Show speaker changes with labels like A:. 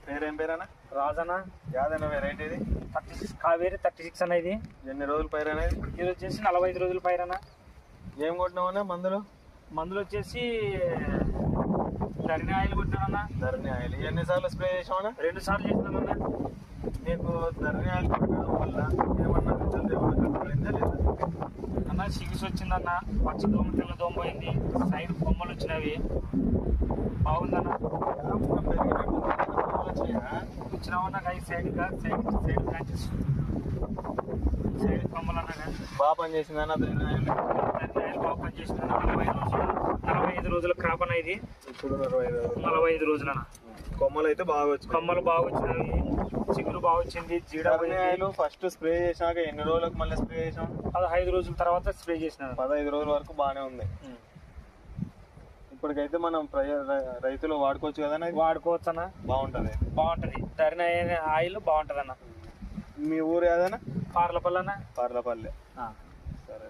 A: పేరేం పేరన్నా?
B: రాజన్న.
A: యాదన్న వెరైటీ ఇది
B: 36 కావేరి 36 అన్న. ఇది
A: ఎన్ని రోజులు పైరు అనేది?
B: ఇది వచ్చేసి 45 రోజుల పైరన్న.
A: ఏం కొట్టినామన్నా మందులు?
B: మందులు వచ్చేసి ధరణి ఆయిల్ కొట్టినామన్నా.
A: ధరణి ఆయిల్ ఎన్నిసార్లు స్ప్రే చేసామన్నా?
B: 2 సార్లు చేసినామన్నా.
A: నీకు ధరణి ఆయిల్ కొట్టడం వల్ల ఏమన్నా రిజల్ట్ ఏమన్నా కనపడిందా లేదా
B: అన్న? సిగిస్ వచ్చిందన్న, పచ్చ దోమ తెల్ల దోమ పోయింది, సైడ్ కొమ్మలు వచ్చినవి, బాగుందన్న. వచ్చినామన్నా సైడ్ బ్రాంచెస్ సైడ్ కొమ్మలు అన్నా
A: బాగా పనిచేసిందన్న ధరణి ఆయిల్?
B: బాగా పనిచేసిందన్న. 45 రోజుల క్రాప్ అన్న ఇది.
A: ఇప్పుడు 45
B: రోజులన్న.
A: కొమ్మలు అయితే బాగా వచ్చింది.
B: కొమ్మలు బాగా వచ్చినాయి, చిగురు బాగా వచ్చింది.
A: ధరణి ఆయిల్ ఫస్ట్ స్ప్రే చేసినాక ఎన్ని రోజులకు మళ్ళీ స్ప్రే చేసాం?
B: 15 రోజుల తర్వాత స్ప్రే చేసిన.
A: 15 రోజుల వరకు బాగానే ఉంది. ఇప్పటికైతే మనం రైతులు వాడుకోవచ్చు కదా?
B: వాడుకోవచ్చు అన్న. బాగుంటది ధరణి ఆయిల్ బాగుంటది అన్న.
A: మీ ఊరు ఏదైనా?
B: పార్లపల్లి అన్న.
A: పార్లపల్లి.
B: సరే.